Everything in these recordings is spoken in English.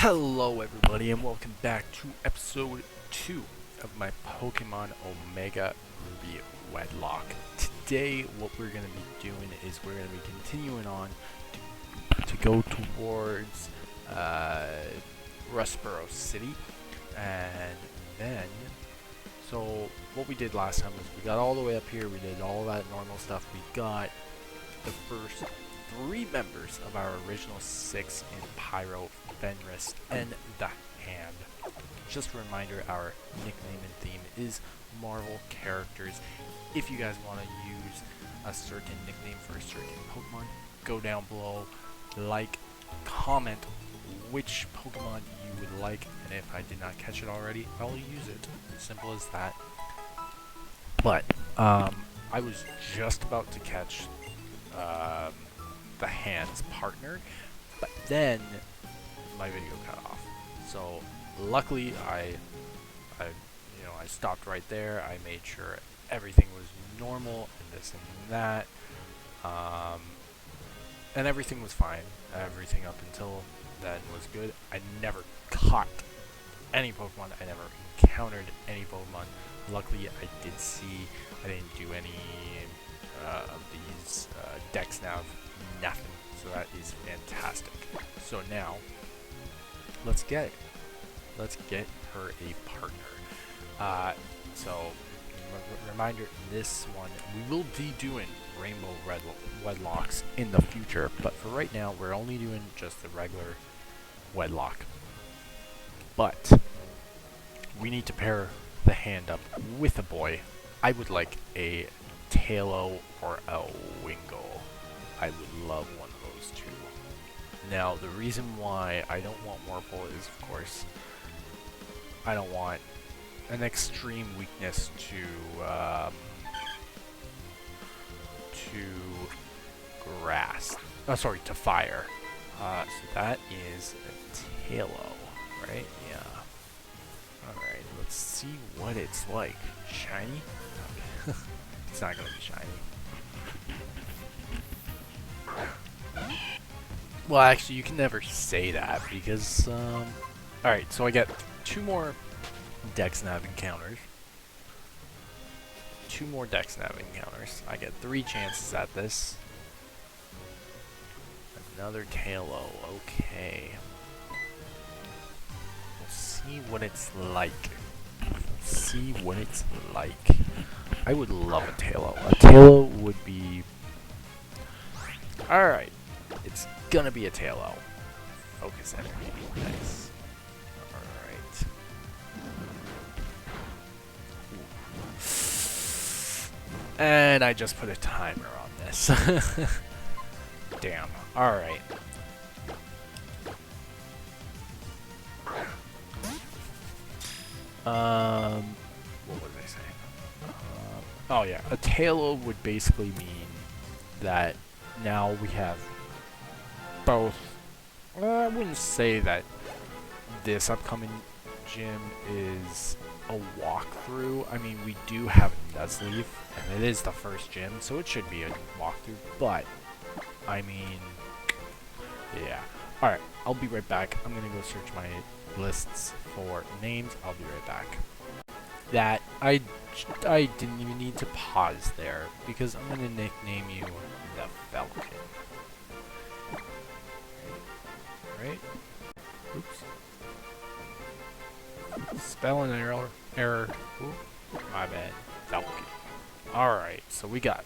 Hello everybody and welcome back to episode 2 of my Pokemon Omega Ruby Wedlocke. Today what we're going to be doing is we're going to be continuing on to go towards Rustboro City, and then so what we did last time was we got all the way up here, we did all that normal stuff, we got the first 3 members of our original 6 in Pyro, Fenris, and the Hand. Just a reminder, our nickname and theme is Marvel characters. If you guys want to use a certain nickname for a certain Pokemon, go down below, like, comment which Pokemon you would like, and if I did not catch it already, I'll use it. Simple as that. But, I was just about to catch, the Hand's partner, but then my video cut off. So luckily I stopped right there. I made sure everything was normal and this and that, and everything was fine. Everything up until then was good. I never caught any Pokemon. I never encountered any Pokemon. Luckily I did see. I didn't do any of these decks now. Nothing. So that is fantastic. So now let's get her a partner. So reminder, this one we will be doing Rainbow Wedlocks in the future, but for right now we're only doing just the regular Wedlocke. But we need to pair the Hand up with a boy. I would like a Tailo or a Wingull. I would love one of those two. Now, the reason why I don't want Warple is, of course, I don't want an extreme weakness to grass. Oh, sorry, to fire. So that is a Tailo, right? Yeah. Alright, let's see what it's like. Shiny? Okay. It's not gonna be shiny. Well, actually, you can never say that because, alright, so I get 2 more Dex-Nav encounters. 2 more Dex-Nav encounters. I get 3 chances at this. Another Tailo, okay. We'll see what it's like. See what it's like. I would love a Tailo. A Tailo would be... Alright. It's gonna be a Tailo. Focus energy. Nice. Alright. And I just put a timer on this. Damn. Alright. What was I saying? Oh yeah, a Tailo would basically mean that now we have both. I wouldn't say that this upcoming gym is a walkthrough. I mean, we do have Nuzleaf, and it is the first gym, so it should be a walkthrough, but, I mean, yeah. Alright, I'll be right back. I'm gonna go search my lists for names. I'll be right back. That, I didn't even need to pause there, because I'm gonna nickname you the Falcon. Right? Oops. Spelling error. Ooh, my bad. Falcon. Alright, so we got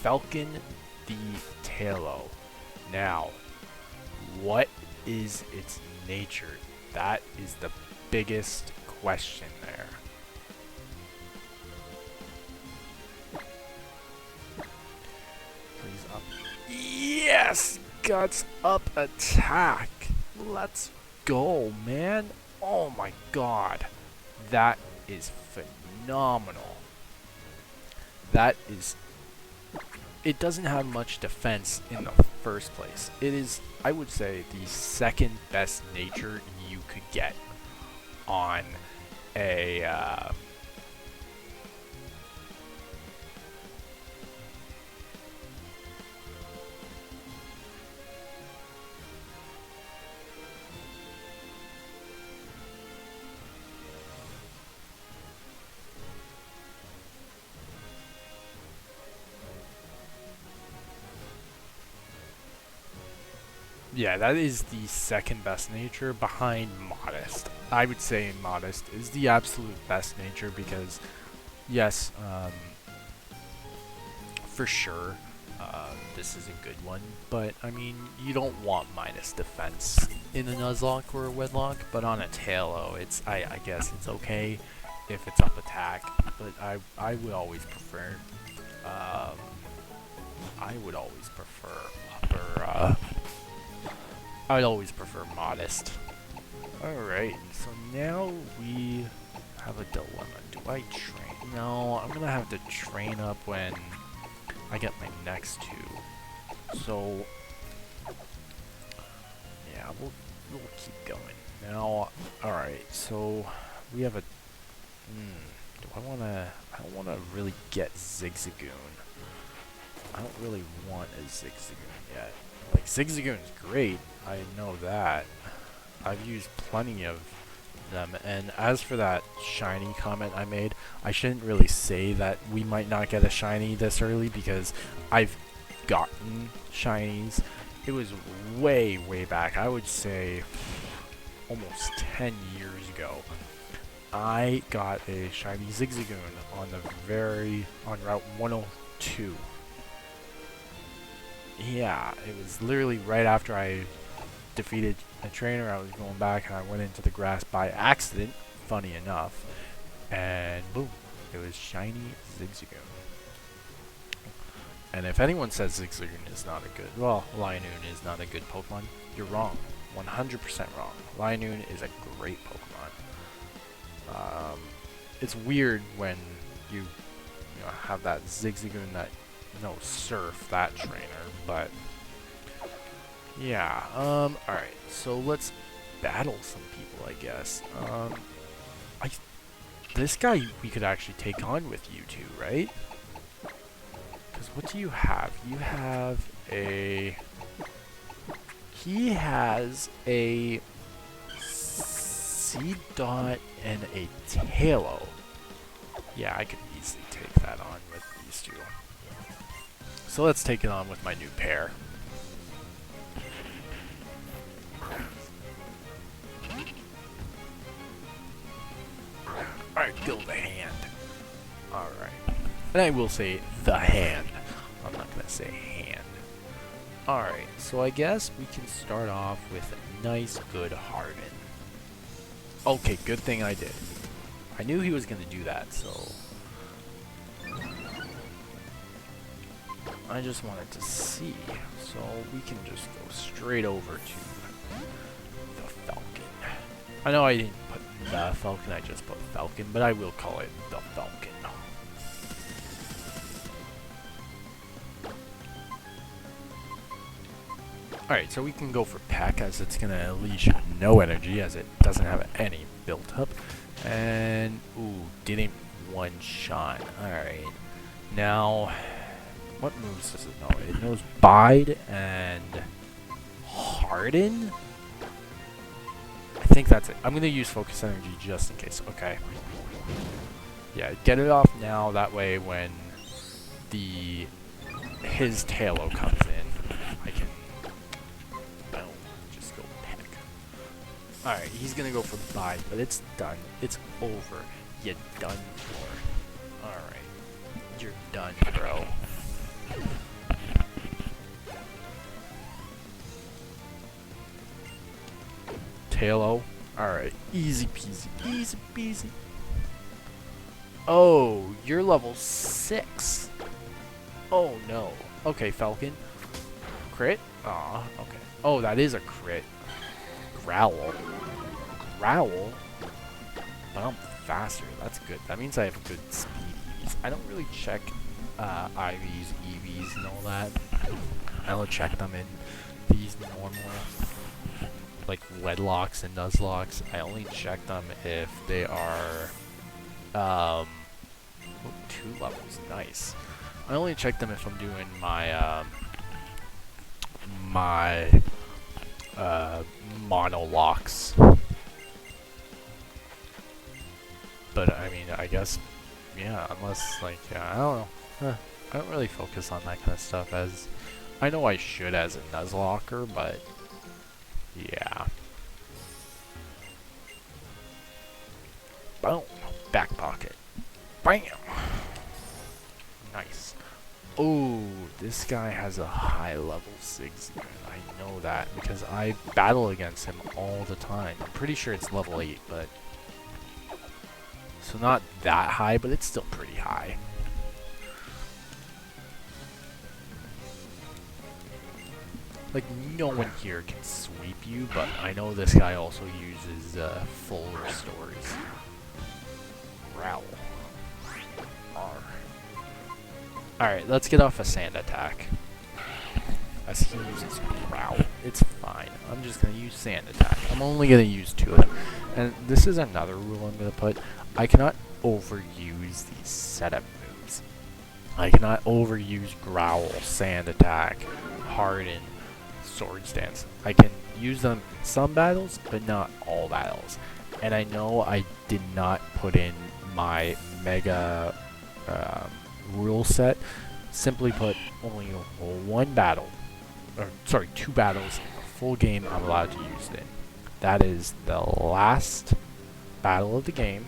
Falcon the Tailo. Now, what is its nature? That is the biggest question there. Please up. Yes! Guts up attack. Let's go, man. Oh my god. That is phenomenal. That is... It doesn't have much defense in the first place. It is, I would say, the second best nature you could get on a... Yeah, that is the second best nature behind Modest. I would say Modest is the absolute best nature because, yes, for sure, this is a good one. But, I mean, you don't want minus defense in a Nuzlocke or a Wedlocke, but on a Tailo, I guess it's okay if it's up attack. But I would always prefer, upper, I'd always prefer Modest. Alright, so now we have a dilemma. Do I train? No, I'm gonna have to train up when I get my next two. So, yeah, we'll keep going. Now, alright, so we have a... I don't wanna really get Zigzagoon. I don't really want a Zigzagoon yet. Like, Zigzagoon's great, I know that. I've used plenty of them, and as for that shiny comment I made, I shouldn't really say that we might not get a shiny this early, because I've gotten shinies. It was way back, I would say almost 10 years ago. I got a shiny Zigzagoon on Route 102. Yeah, it was literally right after I defeated a trainer. I was going back and I went into the grass by accident, funny enough, and boom, it was shiny Zigzagoon. And if anyone says Zigzagoon is not a good, well, Lionoon is not a good Pokemon, you're wrong. 100% wrong. Lionoon is a great Pokemon. It's weird when you have that Zigzagoon that surf that trainer, but yeah. Alright, so let's battle some people, I guess. This guy we could actually take on with you two, right? Because what do you have? You have a... He has a C-Dot and a Tailo. Yeah, I could easily take that on with these two. So let's take it on with my new pair. Alright, go the hand. Alright. And I will say the hand. I'm not going to say hand. Alright, so I guess we can start off with a nice, good Harden. Okay, good thing I did. I knew he was going to do that, so... I just wanted to see, so we can just go straight over to the Falcon. I know I didn't put the Falcon, I just put Falcon, but I will call it the Falcon. Alright, so we can go for Peck, as it's going to unleash no energy, as it doesn't have any built up. And, ooh, didn't one-shot. Alright, now... What moves does it know? It knows Bide and Harden? I think that's it. I'm going to use Focus Energy just in case. Okay. Yeah, get it off now. That way when his Tailo comes in, I can just go Peck. Alright, he's going to go for Bide, but it's done. It's over. You're done for. Alright. You're done, bro. Tailo. Alright, easy peasy, easy peasy. Oh, you're level 6. Oh no. Okay, Falcon. Crit? Aw, okay. Oh, that is a crit. Growl. Growl? But I'm faster. That's good. That means I have a good speed. I don't really check IVs, EVs, and all that. I don't check them in these normal, like, Wedlocks and Nuzlocks. I only check them if they are, 2 levels, nice. I only check them if I'm doing my, monolocks. But, I mean, I guess, yeah, unless, like, I don't know. I don't really focus on that kind of stuff, as I know I should as a Nuzlocker, but Yeah. Boom. Back pocket. Bam. Nice. Oh, this guy has a high level Zigzagoon. I know that because I battle against him all the time. I'm pretty sure it's level 8, but... So not that high, but it's still pretty high. Like, no one here can sweep you, but I know this guy also uses full restores. Growl. Alright, let's get off a sand attack. As he uses growl. It's fine. I'm just going to use sand attack. I'm only going to use 2 of them. And this is another rule I'm going to put. I cannot overuse these setup moves. I cannot overuse growl, sand attack, harden, sword stance. I can use them in some battles, but not all battles. And I know I did not put in my mega rule set. Simply put, only 1 battle, or sorry, 2 battles in a full game I'm allowed to use it in. That is the last battle of the game,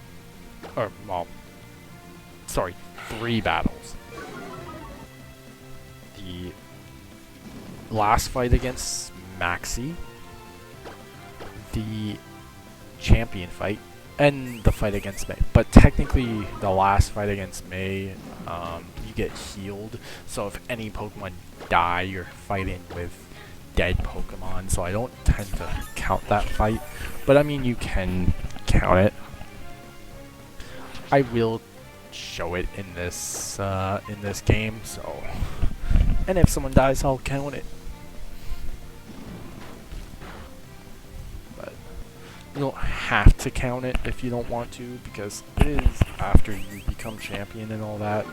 or well, sorry, 3 battles. The last fight against Maxi, the champion fight, and the fight against May. But technically, the last fight against May, you get healed. So if any Pokemon die, you're fighting with dead Pokemon. So I don't tend to count that fight. But I mean, you can count it. I will show it in this game. So, and if someone dies, I'll count it. You don't have to count it if you don't want to, because it is after you become champion and all that.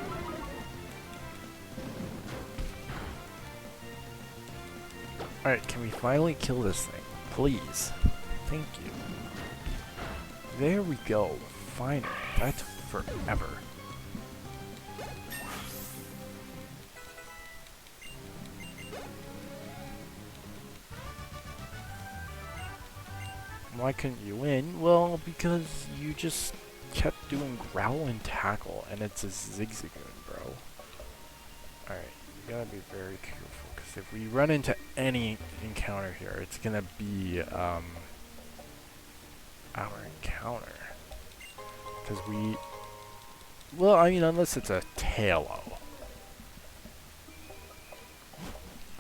Alright, can we finally kill this thing? Please. Thank you. There we go. Finally. That took forever. Why couldn't you win? Well, because you just kept doing growl and tackle, and it's a Zigzagoon, bro. Alright, you gotta be very careful, because if we run into any encounter here, it's gonna be, our encounter. Because we... Well, I mean, unless it's a Tailo.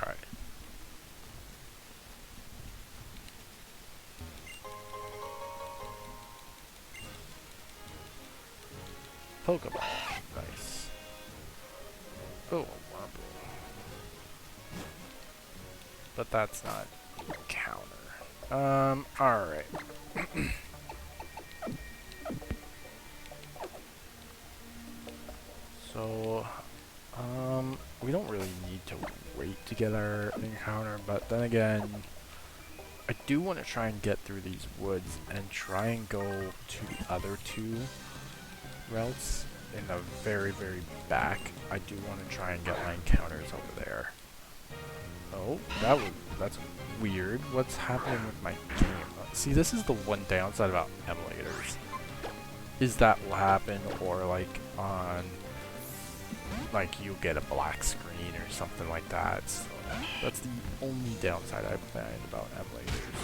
Alright. Pokeball. Nice. Oh, Wurmple. But that's not counter. Alright. So, we don't really need to wait to get our encounter, but then again, I do want to try and get through these woods and try and go to the other 2 routes in the very, very back. I do want to try and get my encounters over there. Oh, that's weird. What's happening with my game? See, this is the one downside about emulators. Is that will happen, or like on, like you'll get a black screen or something like that. So that's the only downside I find about emulators.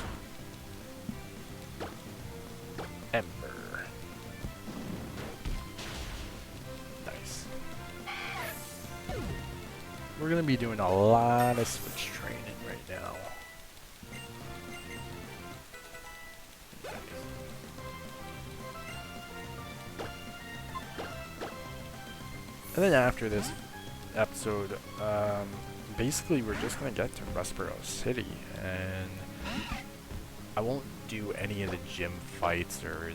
Ember. Nice. We're gonna be doing a lot of switch training right now. And then after this episode, basically we're just gonna get to Rustboro City, and I won't do any of the gym fights or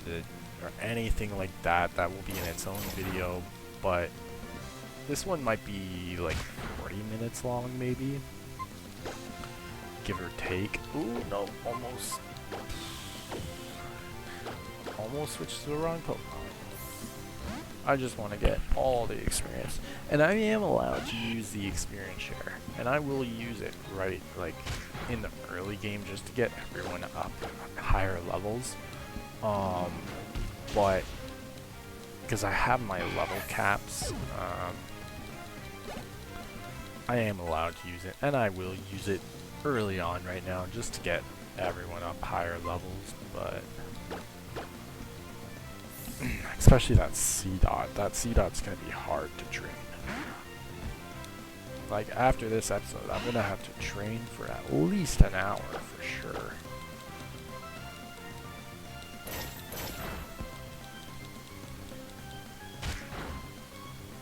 anything like that. That will be in its own video, but this one might be like 40 minutes long, maybe, give or take. Ooh, no, almost switched to the wrong Pokemon. I just want to get all the experience, and I am allowed to use the experience share, and I will use it right, like, in the first early game just to get everyone up higher levels. But because I have my level caps, I am allowed to use it, and I will use it early on right now just to get everyone up higher levels, but especially that C dot. That C dot's gonna be hard to train. Like after this episode, I'm gonna have to train for at least an hour for sure.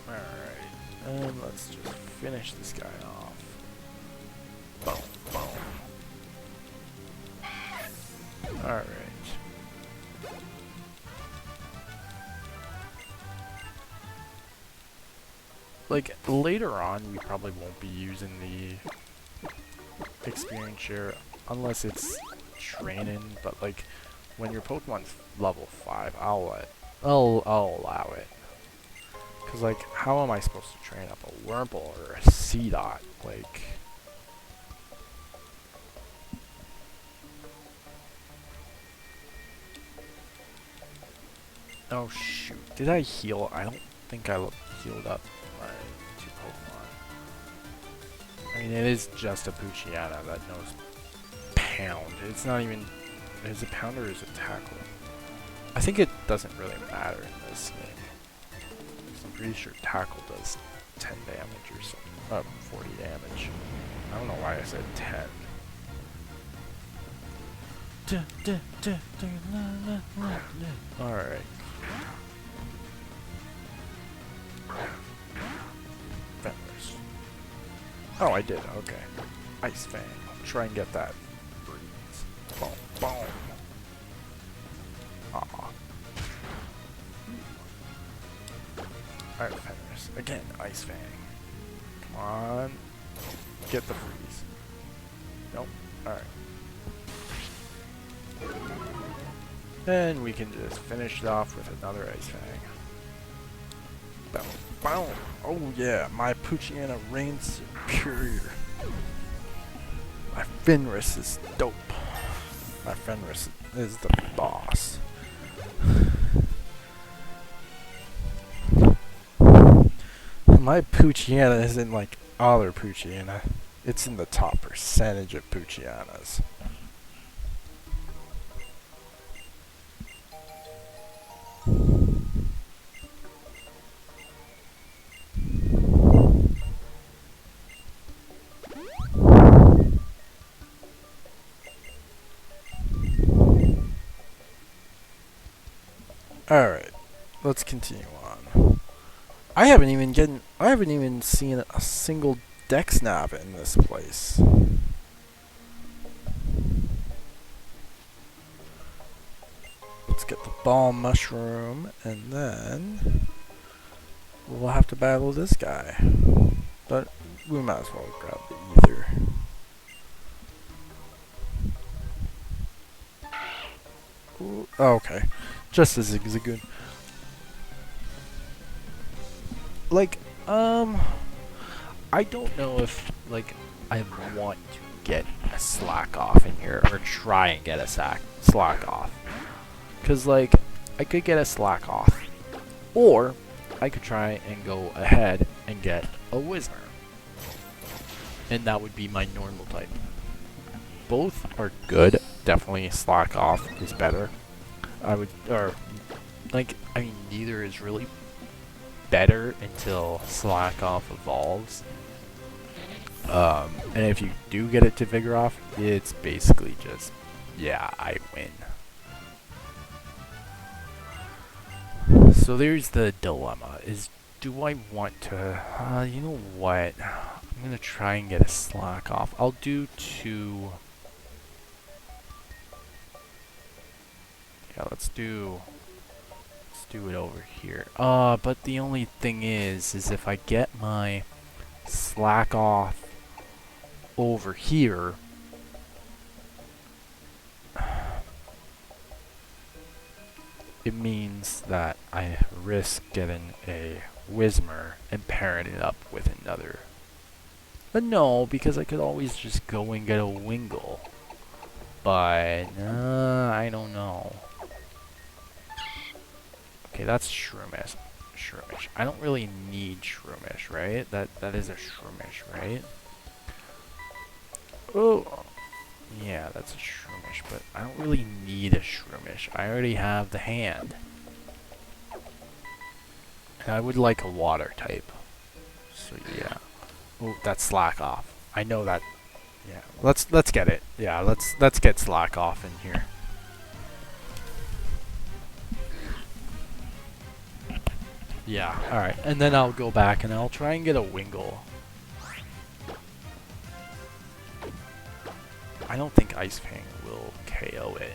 Alright, and let's just finish this guy off. Boom, boom. Alright. Like, later on, we probably won't be using the experience share unless it's training, but like, when your Pokemon's level 5, I'll allow it. Cause like, how am I supposed to train up a Wurmple or a C-Dot? Like, oh shoot, did I heal? I don't think I healed up my 2 Pokemon. I mean, it is just a Poochyena that knows Pound. It's not even, is it Pound or is it Tackle? I think it doesn't really matter in this game. I'm pretty sure Tackle does 10 damage or something. 40 damage. I don't know why I said 10. Alright. Feathers. Oh, I did. Okay. Ice Fang. I'll try and get that breeze. Boom, boom. Aw. Alright, Feathers. Again, Ice Fang. Come on. Get the freeze. Nope. Alright. Then we can just finish it off with another Ice Fang. Boom. Boom. Oh yeah, my Poochyena reigns superior. My Fenris is dope. My Fenris is the boss. My Poochyena isn't like other Poochyena. It's in the top percentage of Poochyenas. Alright, let's continue on. I haven't even seen a single Dex Nav in this place. Let's get the Ball Mushroom, and then we'll have to battle this guy. But we might as well grab the Ether. Ooh, oh, okay. Just a Zigzagoon. Like, I don't know if, like, I want to get a Slack off in here, or try and get a Slack off. Because, like, I could get a Slack off, or I could try and go ahead and get a Whismur. And that would be my normal type. Both are good. Definitely Slack off is better. I mean, neither is really better until Slack off evolves. And if you do get it to Vigoroth, it's basically just, yeah, I win. So there's the dilemma, is do I want to, you know what, I'm gonna try and get a Slack off. I'll do 2, yeah, let's do it over here. But the only thing is if I get my Slack off over here, it means that I risk getting a Whismur and pairing it up with another. But no, because I could always just go and get a Wingull. but I don't know. Okay, that's Shroomish. Shroomish. I don't really need Shroomish, right? That is a Shroomish, right? Oh, yeah, that's a Shroomish, but I don't really need a Shroomish. I already have the hand. And I would like a water type. So yeah. Oh, that's Slack Off. I know that. Yeah, let's get it. Yeah, let's get Slack Off in here. Yeah, alright. And then I'll go back and I'll try and get a Wingull. I don't think Ice Fang will KO it.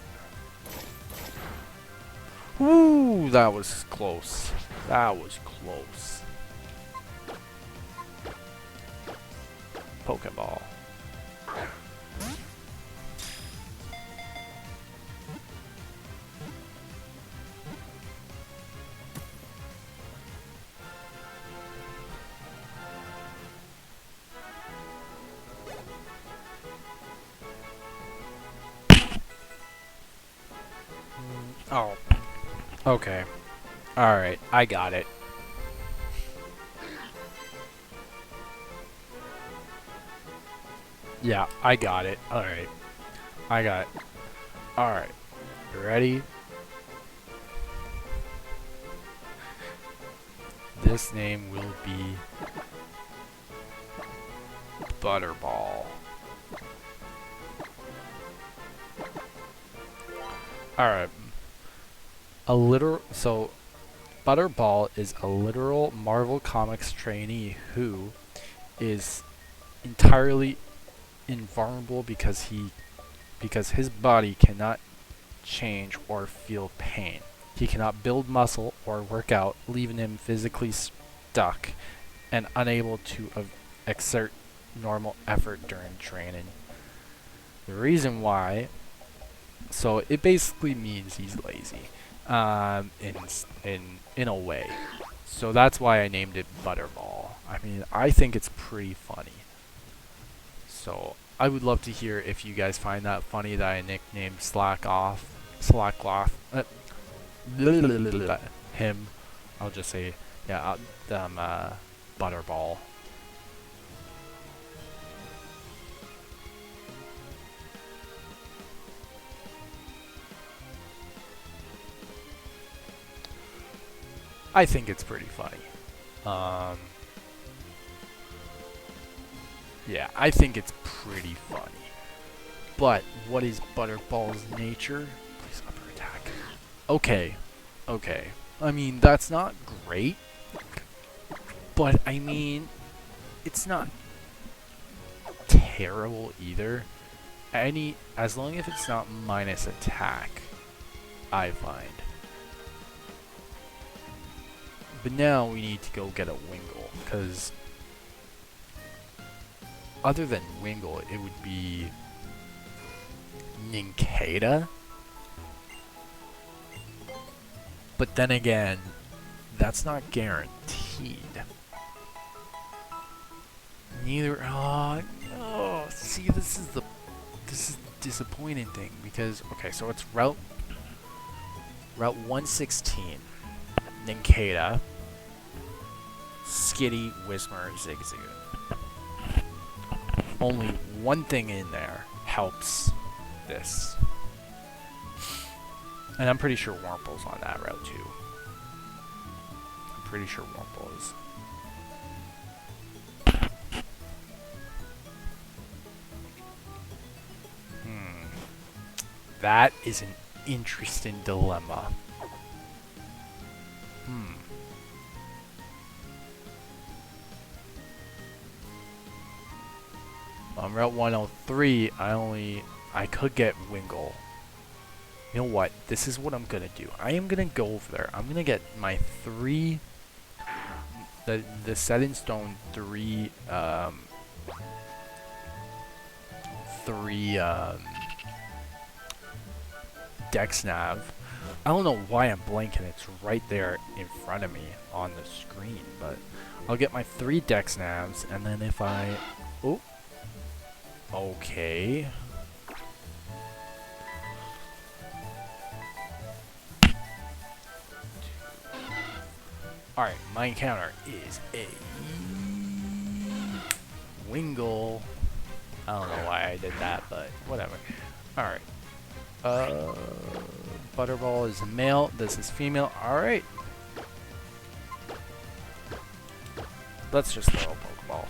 Ooh, that was close. That was close. Pokeball. Oh. Okay. Alright, I got it. Yeah, I got it. Alright. I got it. Alright. You ready? This name will be Butterball. Alright. So Butterball is a literal Marvel Comics trainee who is entirely invulnerable because his body cannot change or feel pain. He cannot build muscle or work out, leaving him physically stuck and unable to exert normal effort during training. The reason why, so it basically means he's lazy, in a way. So that's why I named it Butterball. I mean, I think it's pretty funny. So I would love to hear if you guys find that funny that I nicknamed Slackloff, him. I'll just say, yeah, Butterball. I think it's pretty funny. Yeah, I think it's pretty funny. But what is Butterball's nature? Please upper attack. Okay. Okay. I mean, that's not great. But I mean, it's not terrible either. As long as it's not minus attack, I find. But now we need to go get a Wingull, because other than Wingull, it would be Nincada. But then again, that's not guaranteed. Neither. Oh, see, this is the disappointing thing, because okay, so it's Route 116, Nincada, Skitty, Whismur, Zigzagoon. Only one thing in there helps this. And I'm pretty sure Wurmple's on that route too. I'm pretty sure Wurmple is. That is an interesting dilemma. On Route 103, I could get Wingull. You know what? This is what I'm gonna do. I am gonna go over there. I'm gonna get my the set in stone three Dex Nav. I don't know why I'm blanking. It's right there in front of me on the screen, but I'll get my 3 Dex Navs, and then if I... Oh. Okay. Alright, my encounter is a Wingull. I don't know why I did that, but whatever. Alright. Butterball is male. This is female. Alright. Let's just throw a Pokeball.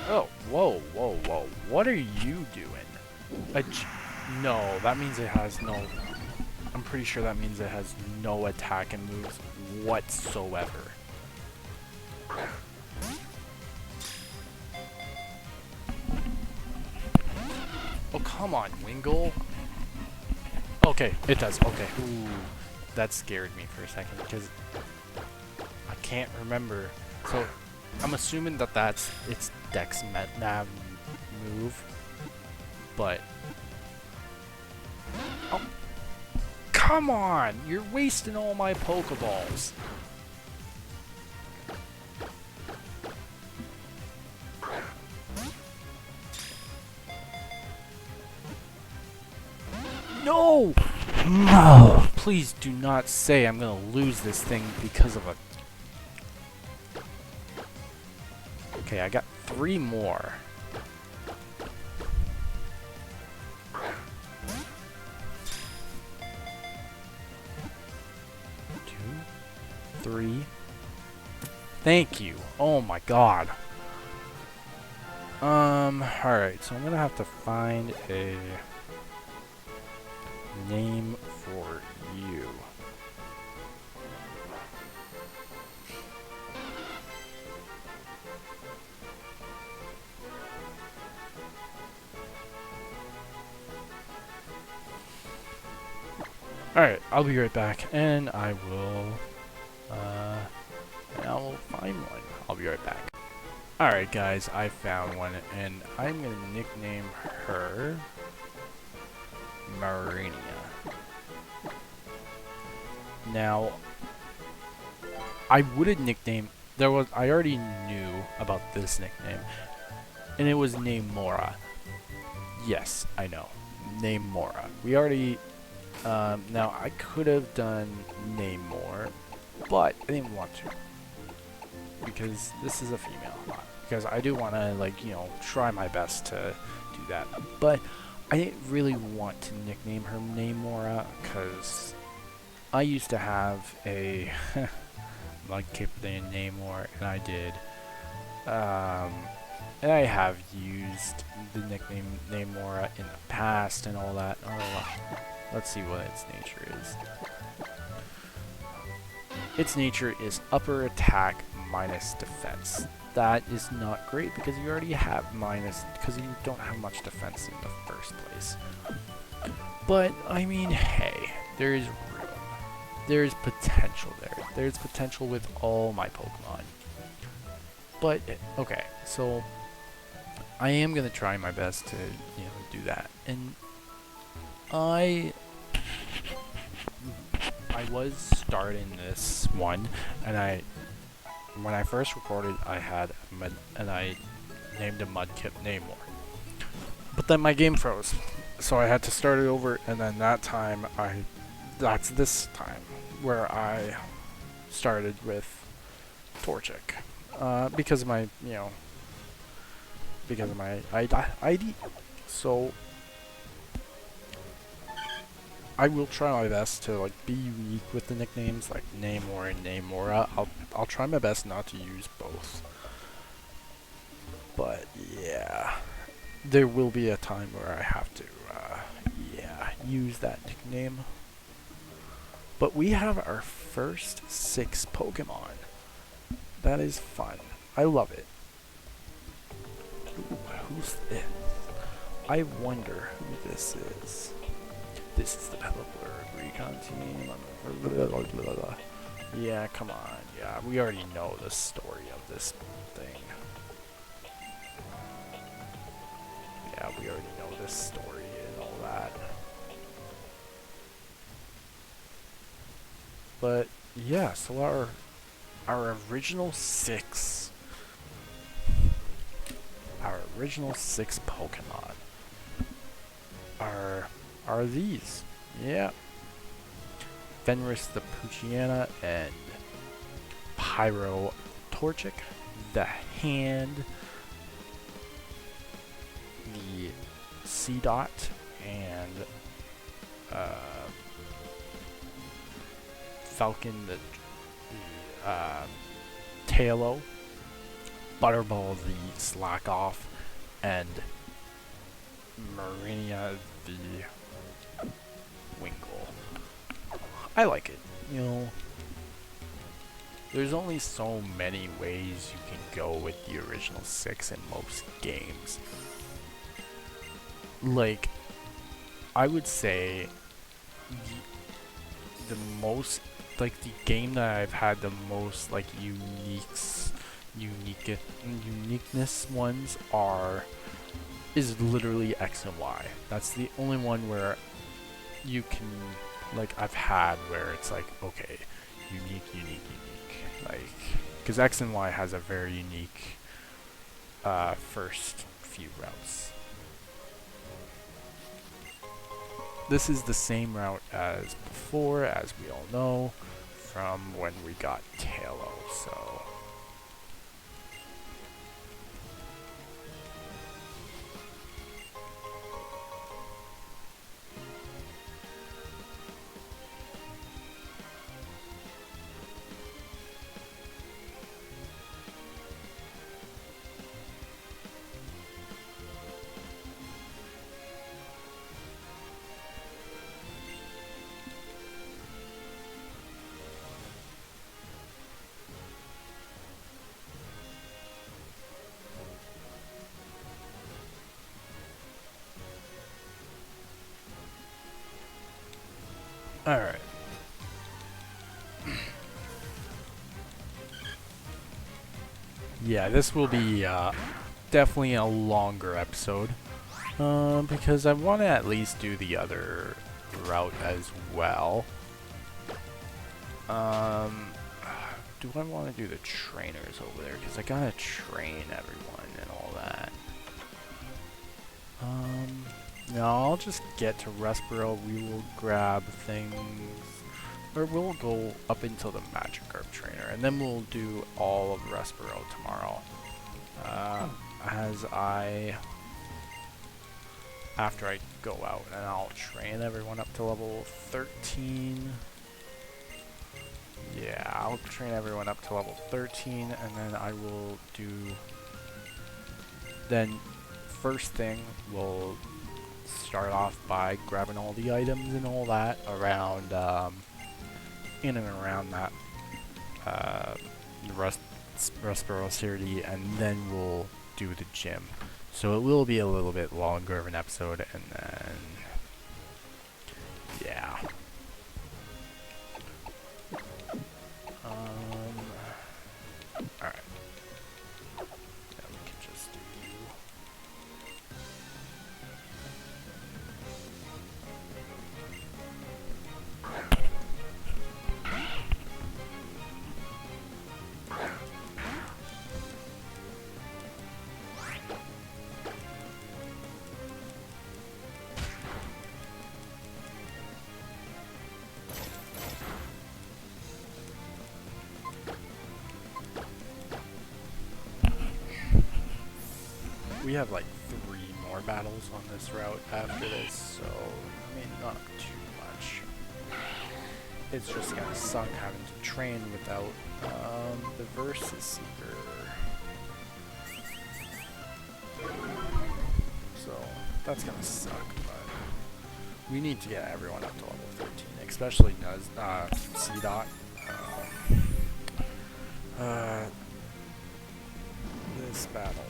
Oh, whoa, whoa, whoa. What are you doing? No, that means it has no... I'm pretty sure that means it has no attack and moves whatsoever. Oh, come on, Wingull. Okay, it does. Okay. Ooh, that scared me for a second because I can't remember. So, I'm assuming that that's its Dex Nav move, but... Oh, come on! You're wasting all my Pokeballs. No! No! Please do not say I'm gonna lose this thing because of a... Okay, I got 3 more. 2, 3. Thank you. Oh my god. Alright, so I'm gonna have to find a name for you. Alright, I'll be right back, and I will find one. I'll be right back. Alright guys, I found one, and I'm gonna nickname her Marinia. Now, I wouldn't nickname... I already knew about this nickname, and it was Namora. Yes, I know. Namora. We already... now, I could have done Namor, but I didn't want to. Because this is a female. Because I do want to, like, you know, try my best to do that. But I didn't really want to nickname her Namora, because I used to have a Mudkip named Namor, and I did. And I have used the nickname Namora in the past and all that. Oh, let's see what its nature is. Its nature is upper attack minus defense. That is not great because you already have because you don't have much defense in the first place. But, I mean, hey, there is room. There is potential there. There's potential with all my Pokemon. But, okay, so I am going to try my best to, you know, do that. And I was starting this one, and when I first recorded, I named a Mudkip Namor. But then my game froze, so I had to start it over, and then that's this time, where I started with Torchic, because of my, ID. So I will try my best to, like, be unique with the nicknames, like Namor and Namora. I'll try my best not to use both. But yeah, there will be a time where I have to, use that nickname. But we have our first 6 Pokemon. That is fun. I love it. Ooh, who's this? I wonder who this is. This is the developer recon team. Yeah, come on. Yeah, we already know the story of this thing. Yeah, we already know this story and all that. But yeah, so our original 6. Our original 6 Pokemon are these. Yeah. Fenris the Puchiana and Pyro Torchic, the Hand, the C Dot, and Falcon the Tailo, Butterball the Slack Off, and Marinia the Winkle. I like it, you know. There's only so many ways you can go with the original 6 in most games. Like, I would say the most, like, the game that I've had the most, like, uniqueness ones is literally X and Y. That's the only one where you can, like, I've had where it's like, okay, unique. Like, because X and Y has a very unique first few routes. This is the same route as before, as we all know, from when we got Tailo, so... Alright. Yeah, this will be definitely a longer episode. Because I want to at least do the other route as well. Do I want to do the trainers over there? Because I gotta train everyone and all that. No, I'll just get to Rustboro. We will grab things, or we'll go up until the Magikarp trainer, and then we'll do all of Rustboro tomorrow. After I go out, and I'll train everyone up to level 13. Yeah, I'll train everyone up to level 13, and then I will do... Then, first thing, we'll start off by grabbing all the items and all that around, in and around that, Rustboro City, and then we'll do the gym. So it will be a little bit longer of an episode, and then, yeah. Alright. Now we can just do... We have like 3 more battles on this route after this, so I mean, not too much. It's just gonna suck having to train without the Versus Seeker. So that's gonna suck, but we need to get everyone up to level 13, especially C-Dot. This battle.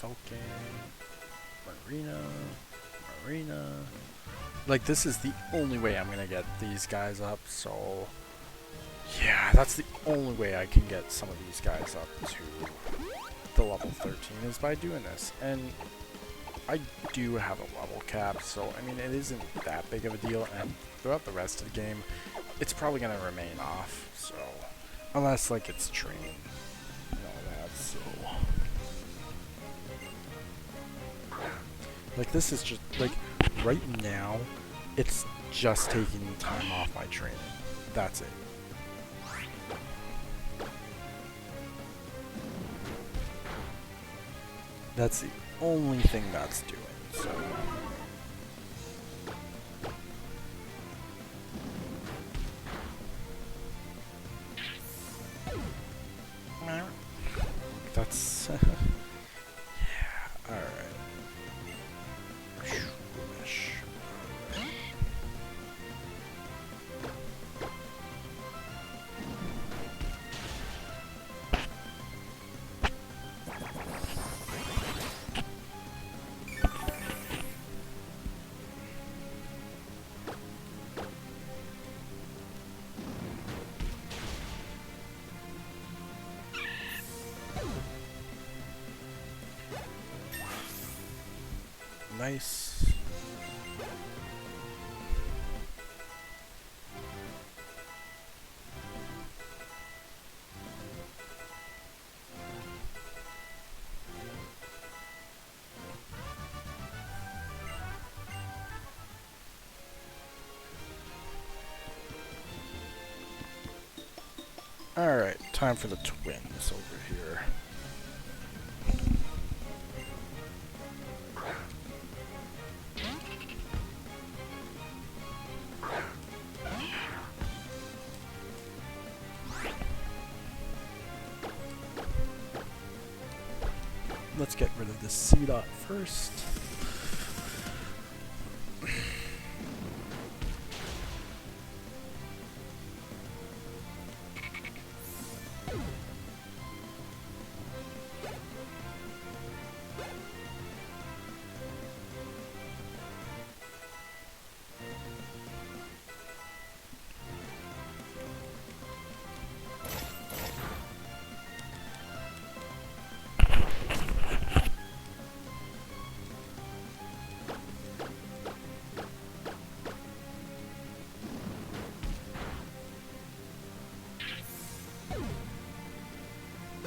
Okay. Marina. Marina. Like, this is the only way I'm gonna get these guys up, so... Yeah, that's the only way I can get some of these guys up to the level 13 is by doing this. And I do have a level cap, so, I mean, it isn't that big of a deal, and throughout the rest of the game, it's probably gonna remain off, so... Unless, like, it's training and all that, so... Like, this is just, like, right now, it's just taking time off my training. That's it. That's the only thing that's doing, so... That's... yeah, alright. Nice. Alright, time for the twins over here. Let's get rid of the C-Dot first.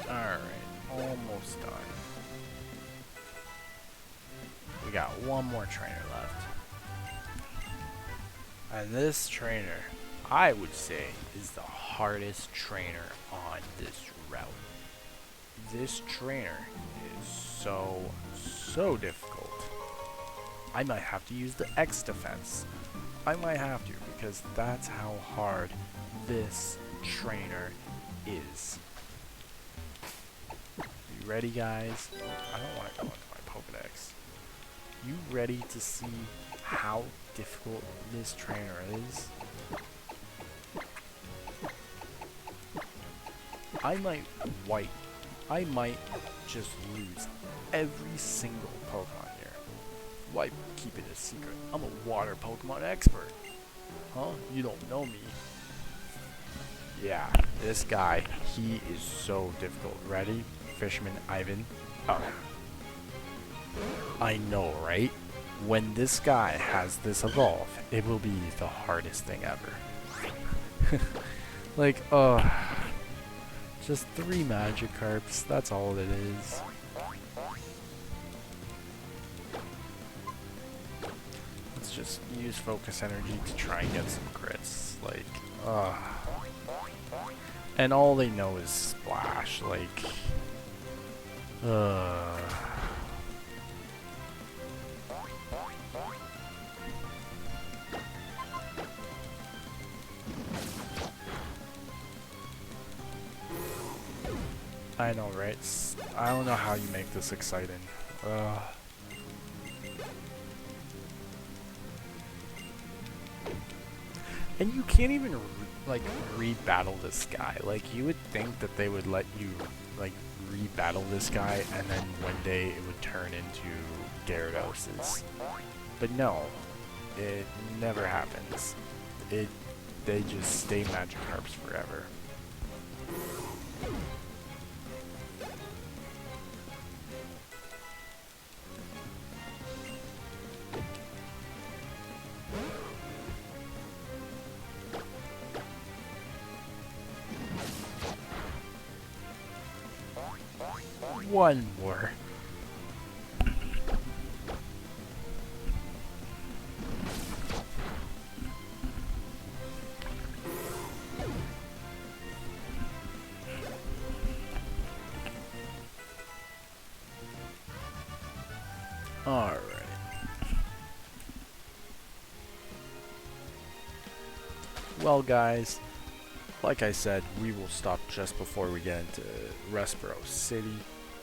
Alright, almost done. We got one more trainer left. And this trainer, I would say, is the hardest trainer on this route. This trainer is so difficult. I might have to use the X defense. I might have to, because that's how hard this trainer is. You ready, guys? I don't want to go into my Pokedex. You ready to see how difficult this trainer is? I might wipe. I might just lose every single Pokemon here. Why keep it a secret? I'm a water Pokemon expert. Huh? You don't know me. Yeah, this guy, he is so difficult. Ready? Fisherman Ivan. Oh. I know, right? When this guy has this evolve, it will be the hardest thing ever. Like, just 3 Magikarps, that's all it is. Let's just use focus energy to try and get some crits. Like, and all they know is splash, like, I know, right? I don't know how you make this exciting. And you can't even like rebattle this guy. Like, you would think that they would let you like re-battle this guy, and then one day it would turn into Gyarados'. But no, it never happens. They just stay Magikarps forever. One more. Alright. Well guys, like I said, we will stop just before we get into Restboro City,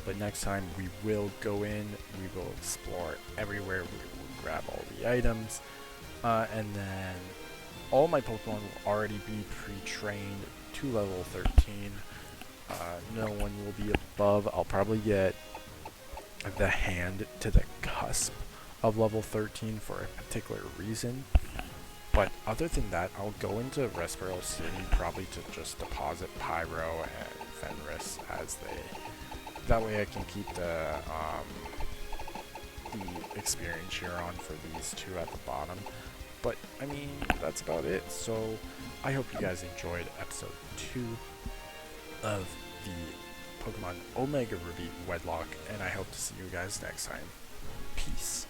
but next time we will go in, we will explore everywhere, we will grab all the items, and then all my Pokemon will already be pre-trained to level 13. No one will be above. I'll probably get the hand to the cusp of level 13 for a particular reason. But other than that, I'll go into Restboro City probably to just deposit Pyro and Fenris as they... That way I can keep the experience here on for these two at the bottom. But, I mean, that's about it. So, I hope you guys enjoyed episode 2 of the Pokemon Omega Ruby Wedlocke, and I hope to see you guys next time. Peace.